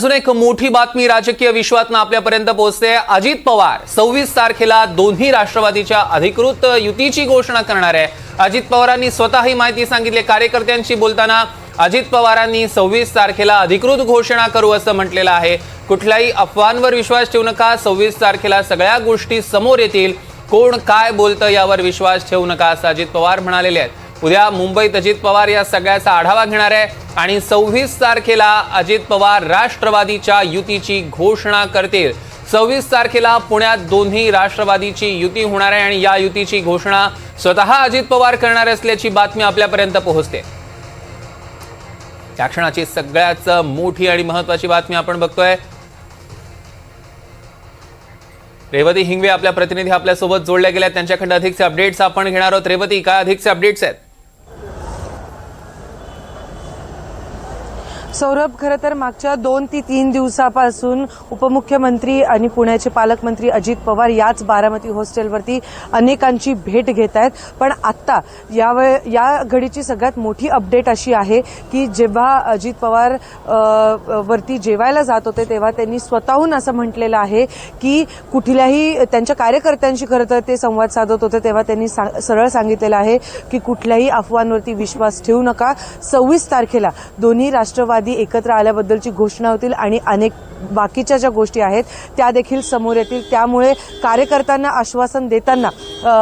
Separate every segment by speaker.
Speaker 1: अजून एक मोठी बातमी राजकीय विश्वातून आपल्यापर्यंत पोहोचते। अजित पवार 26 तारखेला दोन्ही राष्ट्रवादीच्या अधिकृत युतीची घोषणा करणार आहे। अजित पवारांनी स्वतः ही माहिती सांगितली। कार्यकर्त्यांशी बोलताना अजित पवारांनी 26 तारखेला अधिकृत घोषणा करू असं म्हटलेलं आहे। कुठल्याही अफवांवर विश्वास ठेवू नका। 26 तारखेला सगळ्या गोष्टी समोर येतील। कोण काय बोलतं यावर विश्वास ठेवू नका असं अजित पवार म्हणालेले आहेत। उद्या मुंबईत अजित पवार या सगळ्याचा आढावा घेणार आहे आणि 26 तारखेला अजित पवार राष्ट्रवादीच्या युतीची घोषणा करतील। 26 तारखेला पुण्यात दोन्ही राष्ट्रवादीची युती होणार आहे आणि या युतीची घोषणा स्वतः अजित पवार करणार असल्याची बातमी आपल्यापर्यंत पोहोचते। या क्षणाची सगळ्यात मोठी आणि महत्त्वाची बातमी आपण बघतोय। रेवती हिंगवे आपल्या प्रतिनिधी आपल्यासोबत जोडल्या गेल्या, त्यांच्याकडे अधिकचे अपडेट्स आपण घेणार आहोत। रेवती, काय अधिकचे अपडेट्स आहेत?
Speaker 2: सौरभ, खरं तर मागच्या 2 ते 3 दिवसापासून उपमुख्यमंत्री आणि पुण्याचे पालकमंत्री अजित पवार याच बारामती हॉस्टेलवरती अनेकांची भेट घेत आहेत। पण आता या घडीची सगळ्यात मोठी अपडेट अशी आहे की जेव्हा अजित पवार वरती जेवायला जात होते तेव्हा त्यांनी स्वतःहून असं म्हटलेलं आहे की कुठल्याही त्यांच्या कार्यकर्त्यांशी खरं तर ते संवाद साधत होते तेव्हा त्यांनी सरळ सांगितलेलं आहे की कुठल्याही अफवांवरती विश्वास ठेवू नका। 26 तारखेला दोन्ही राष्ट्रवादी एकत्र आल्याबद्दलची घोषणा होतील आणि अनेक बाकीच्या ज्या गोष्टी आहेत त्या देखील समोर येतील। त्यामुळे कार्यकर्त्यांना आश्वासन देताना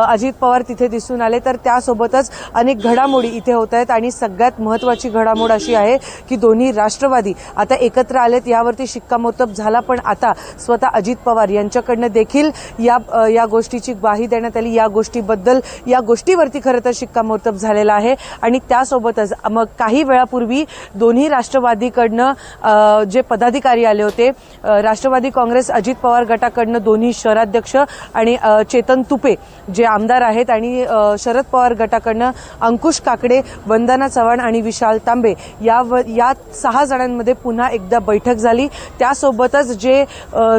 Speaker 2: अजित पवार तिथे दिसून आले। तर त्यासोबतच अनेक घडामोडी इथे होत आहेत आणि सगळ्यात महत्त्वाची घडामोड अशी आहे की दोन्ही राष्ट्रवादी आता एकत्र आलेत, यावरती शिक्कामोर्तब झाला। पण आता स्वतः अजित पवार यांच्याकडनं देखील या गोष्टीची ग्वाही देण्यात आली। या गोष्टीवरती खरं तर शिक्कामोर्तब झालेला आहे आणि त्यासोबतच मग काही वेळापूर्वी दोन्ही राष्ट्रवादीकडनं जे पदाधिकारी आले होते, राष्ट्रवादी काँग्रेस अजित पवार गटाकडनं दोन्ही शहराध्यक्ष आणि चेतन तुपे जे आमदार आहेत आणि शरद पवार गटाकडनं अंकुश काकडे, वंदना चव्हाण आणि विशाल तांबे या 6 जणांमध्ये पुन्हा एकदा बैठक झाली। त्यासोबतच जे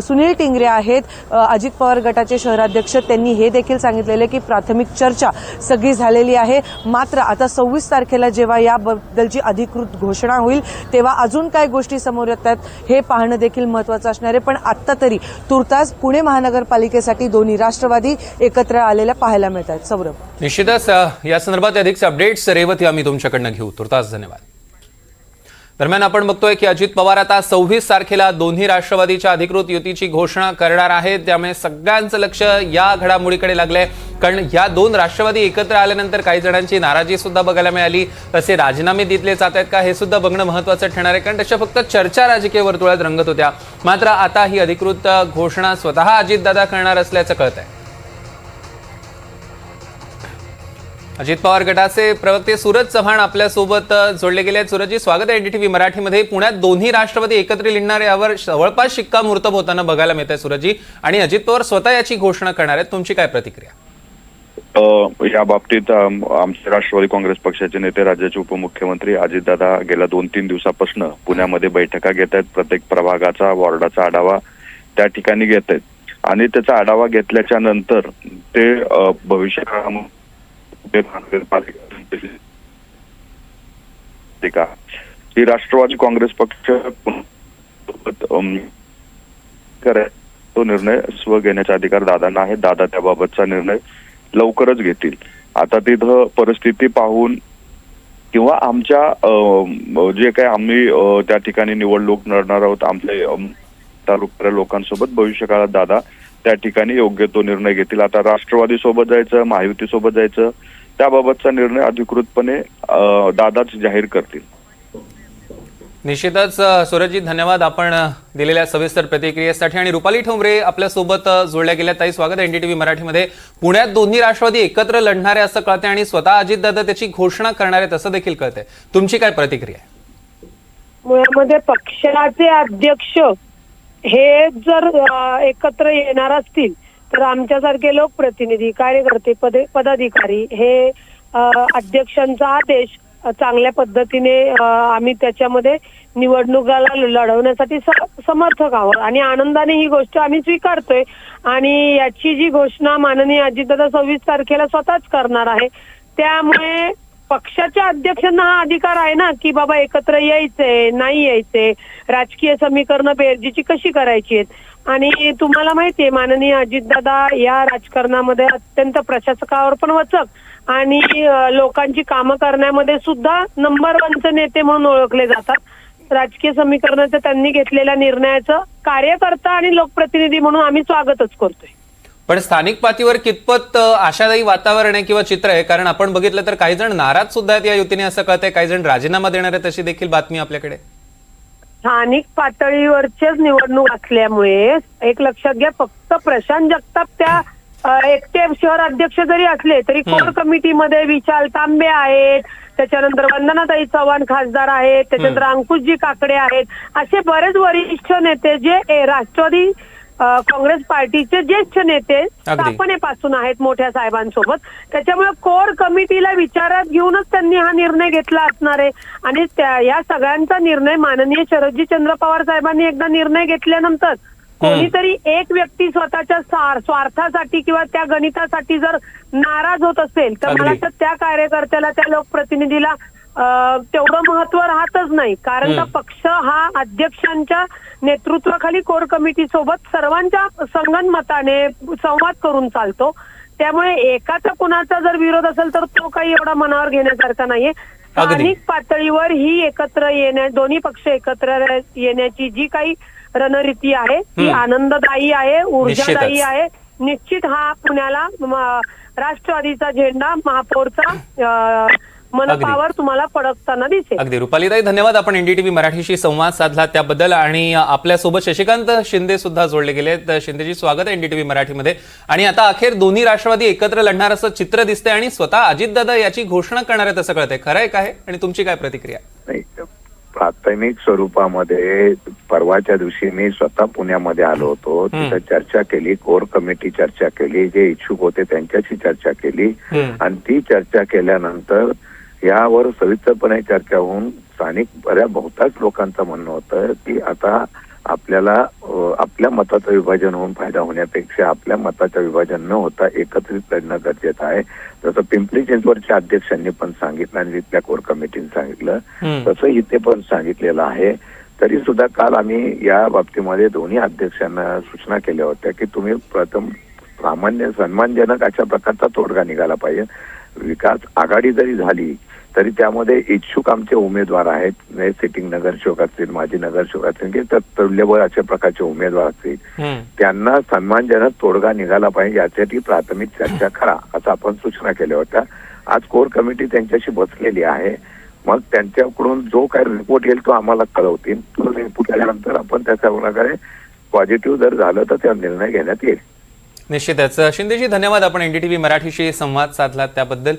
Speaker 2: सुनील टिंगरे आहेत अजित पवार गटाचे शहराध्यक्ष, त्यांनी हे देखील सांगितलेले की प्राथमिक चर्चा सगळी झालेली आहे। मात्र आता 26 तारखेला जेव्हा याबद्दलची अधिकृत घोषणा होईल तेव्हा अजून काय गोष्टी समोर येतात हे पाहणं देखील महत्त्वाचं असणार आहे। पण आता तरी तुर्तास पुणे महानगरपालिकेसाठी दोन्ही राष्ट्रवादी एकत्र आलेल्या पाहायला मिळत आहेत। सौरभ,
Speaker 1: निश्चितच या संदर्भात अधिकचे अपडेट्स रेवती आम्ही तुमच्याकडनं घेऊ। तुर्तास धन्यवाद। दरम्यान आपण बघतोय की अजित पवार आता 26 तारखेला दोन्ही राष्ट्रवादीच्या अधिकृत युतीची घोषणा करणार आहेत। त्यामुळे सगळ्यांचं लक्ष या घडामोडीकडे लागलंय, कारण या 2 राष्ट्रवादी एकत्र आल्यानंतर काही जणांची नाराजी सुद्धा बघायला मिळाली। तसे राजीनामे दिले जात आहेत का हे सुद्धा बघणं महत्त्वाचं ठरणार आहे, कारण तशा फक्त चर्चा राजकीय वर्तुळात रंगत होत्या। मात्र आता ही अधिकृत घोषणा स्वतः अजितदादा करणार असल्याचं कळतंय। अजित पवार गटाचे प्रवक्ते सूरज चव्हाण आपल्यासोबत जोडले गेले आहेत। सूरजजी, स्वागत आहे एनडीटीव्ही मराठीमध्ये। पुण्यात दोन्ही राष्ट्रवादी एकत्र लिहिणार यावर जवळपास शिक्कामोर्तब होताना बघायला मिळत आहे सूरजजी, आणि अजित पवार स्वतः याची घोषणा करणार आहेत। तुमची काय प्रतिक्रिया?
Speaker 3: या बाबतीत आमचे राष्ट्रवादी काँग्रेस पक्षाचे नेते, राज्याचे उपमुख्यमंत्री अजितदादा गेल्या 2-3 दिवसापासून पुण्यामध्ये बैठका घेत आहेत। प्रत्येक प्रभागाचा, वॉर्डाचा आढावा त्या ठिकाणी घेत आहेत आणि त्याचा आढावा घेतल्याच्या नंतर ते भविष्यकाळामध्ये ही राष्ट्रवादी काँग्रेस पक्ष तो निर्णय घेण्याचा अधिकार दादांना आहे। दादा त्याबाबतचा निर्णय लवकरच घेतील। आता तिथं परिस्थिती पाहून किंवा आमच्या जे काही आम्ही त्या ठिकाणी निवडणूक लढणार आहोत, आमच्या तालुक्याच्या लोकांसोबत भविष्यकाळात दादा त्या ठिकाणी योग्य तो निर्णय घेतील। आता राष्ट्रवादी सोबत जायचं, महायुती सोबत जायचं, त्याबाबतचा निर्णय अधिकृतपणे दादाच जाहीर करतील।
Speaker 1: निश्चितच सूरजजी, धन्यवाद आपण दिलेल्या सविस्तर प्रतिक्रियेसाठी। आणि रुपाली ठोंबरे आपल्यासोबत जोडल्या गेल्या। ताई, स्वागत आहे एनडीटीव्ही मराठीमध्ये। पुण्यात दोन्ही राष्ट्रवादी एकत्र लढणार आहे असं कळतंय आणि स्वतः अजितदादा त्याची घोषणा करणार आहेत असं देखील कळतंय। तुमची काय प्रतिक्रिया आहे?
Speaker 4: मुळामध्ये पक्षाचे अध्यक्ष हे जर एकत्र येणार असतील तर आमच्यासारखे लोकप्रतिनिधी, कार्यकर्ते, पदाधिकारी हे अध्यक्षांचा आदेश चांगल्या पद्धतीने आम्ही त्याच्यामध्ये निवडणुकाला लढवण्यासाठी समर्थक आहोत आणि आनंदाने ही गोष्ट आम्ही स्वीकारतोय। आणि याची जी घोषणा माननीय अजितदादा 26 तारखेला स्वतःच करणार आहे, त्यामुळे पक्षाच्या अध्यक्षांना हा अधिकार आहे ना की बाबा एकत्र यायचंय नाही यायचंय, राजकीय समीकरणं बेरजेची कशी करायची आहेत. आणि तुम्हाला माहितीये माननीय अजितदादा या राजकारणामध्ये अत्यंत प्रशासकावर पण वचक आणि लोकांची कामं करण्यामध्ये सुद्धा नंबर 1चे नेते म्हणून ओळखले जातात. राजकीय समीकरणाचं त्यांनी घेतलेल्या निर्णयाचं कार्यकर्ता आणि लोकप्रतिनिधी म्हणून आम्ही स्वागतच करतोय.
Speaker 1: पण स्थानिक पातळीवर कितपत आशादायी वातावरण आहे किंवा चित्र आहे? कारण आपण बघितलं तर काही जण नाराज सुद्धा आहेत या युतीने असं कळतंय, काही जण राजीनामा देणार आहेत अशी देखील बातमी आपल्याकडे.
Speaker 4: स्थानिक पातळीवरचेच निवडणूक असल्यामुळे एक लक्षात घ्या, फक्त प्रशांत जगताप त्या एकटे शहर अध्यक्ष जरी असले तरी कोर कमिटीमध्ये विशाल तांबे आहेत, त्याच्यानंतर वंदनाताई चव्हाण खासदार आहेत, त्याच्यानंतर अंकुशजी काकडे आहेत, असे बरेच वरिष्ठ नेते जे राष्ट्रवादी काँग्रेस पार्टीचे ज्येष्ठ नेते स्थापनेपासून आहेत मोठ्या साहेबांसोबत. त्याच्यामुळे कोर कमिटीला विचारात घेऊनच त्यांनी हा निर्णय घेतला असणार आहे. आणि या सगळ्यांचा निर्णय माननीय शरदजी चंद्र पवार साहेबांनी एकदा निर्णय घेतल्यानंतर कोणीतरी एक व्यक्ती स्वतःच्या स्वार्थासाठी किंवा त्या गणितासाठी जर नाराज होत असेल तर मला वाटतं त्या कार्यकर्त्याला त्या लोकप्रतिनिधीला तेवढं महत्व राहतच नाही. कारण का पक्ष हा अध्यक्षांच्या नेतृत्वाखाली कोर कमिटी सोबत सर्वांच्या संगनमताने संवाद करून चालतो. त्यामुळे एकाचा कुणाचा जर विरोध असेल तर तो काही एवढा मनावर घेण्यासारखा नाहीये. स्थानिक पातळीवर ही एकत्र दोन्ही पक्ष एकत्र येण्याची जी काही रणनीती आहे ती आनंददायी आहे, ऊर्जादायी आहे. निश्चित हा पुण्याला राष्ट्रवादीचा झेंडा महापौरचा मनपावर तुम्हाला फडकताना दिसेल.
Speaker 1: अगदी रुपालीताई, धन्यवाद. आपण एनडीटीव्ही मराठीशी संवाद साधला त्याबद्दल. आणि आपल्यासोबत शशिकांत शिंदे सुद्धा जोडले गेले. तर शिंदेजी, स्वागत आहे एनडीटीव्ही मराठीमध्ये. आणि आता अखेर दोन्ही राष्ट्रवादी एकत्र लढणार असं चित्र दिसतंय आणि स्वतः अजितदादा याची घोषणा करणार आहेत असं कळतंय. खरं आहे काय आणि तुमची काय प्रतिक्रिया?
Speaker 5: प्राथमिक स्वरूपामध्ये परवाच्या दिवशी मी स्वतः पुण्यामध्ये आलो होतो. तिथं चर्चा केली, कोर कमिटी चर्चा केली, जे इच्छुक होते त्यांच्याशी चर्चा केली. आणि ती चर्चा केल्यानंतर यावर सविस्तरपणे चर्चा होऊन स्थानिक बहुतांश लोकांचं म्हणणं होतं की आता आपल्याला आपल्या मताचं विभाजन होऊन फायदा होण्यापेक्षा आपल्या मताचं विभाजन न होता एकत्रित लढणं गरजेचं आहे. जसं पिंपरी चिंचवडच्या अध्यक्षांनी पण सांगितलं आणि तिथल्या कोर कमिटीने सांगितलं तसं इथे पण सांगितलेलं आहे. तरी सुद्धा काल आम्ही या बाबतीमध्ये दोन्ही अध्यक्षांना सूचना केल्या होत्या की तुम्ही प्रथम सन्मानजनक अशा प्रकारचा तोडगा निघाला पाहिजे. विकास आघाडी जरी झाली तरी त्यामध्ये इच्छुक आमचे उमेदवार आहेत, सिटिंग नगरसेवक असतील, माजी नगरसेवक असतील की तुल्यबळ अशा प्रकारचे उमेदवार असतील, त्यांना सन्मानजनक तोडगा निघाला पाहिजे यासाठी प्राथमिक चर्चा करा असं आपण सूचना केल्या होत्या. आज कोर कमिटी त्यांच्याशी बसलेली आहे. मग त्यांच्याकडून जो काही रिपोर्ट येईल तो आम्हाला कळवतील. तो रिपोर्ट आल्यानंतर आपण त्याच्या प्रकारे पॉझिटिव्ह जर झालं तर त्या निर्णय घेण्यात येईल.
Speaker 1: निश्चितच. शिंदेजी, धन्यवाद. आपण एनडीटीव्ही मराठीशी संवाद साधला त्याबद्दल.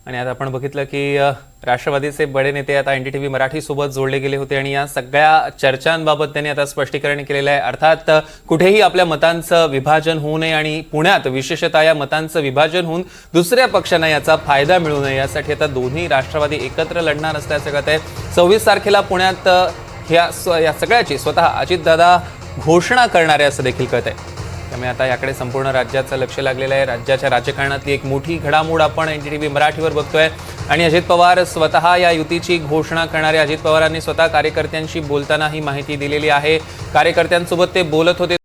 Speaker 1: आणि आता आपण बघितलं की राष्ट्रवादीचे बडे नेते आता एनडीटीव्ही मराठी सोबत जोडले गेले होते आणि या सगळ्या चर्चांबाबत त्यांनी आता स्पष्टीकरण केलेलं आहे. अर्थात कुठेही आपल्या मतांचं विभाजन होऊ नये आणि पुण्यात विशेषतः या मतांचं विभाजन होऊन दुसऱ्या पक्षांना याचा फायदा मिळू नये यासाठी आता दोन्ही राष्ट्रवादी एकत्र लढणार असल्याचं कळत आहे. 26 तारखेला पुण्यात या सगळ्याची स्वतः अजितदादा घोषणा करणार आहे असं देखील कळत आहे. त्यामुळे आता याकडे संपूर्ण राज्याचं लक्ष लागलेलं आहे. राज्याच्या राजकारणातली एक मोठी घडामोड आपण एनडीटीव्ही मराठीवर बघतोय. आणि अजित पवार स्वतः या युतीची घोषणा करणारे. अजित पवारांनी स्वतः कार्यकर्त्यांशी बोलताना ही माहिती दिलेली आहे. कार्यकर्त्यांसोबत ते बोलत होते.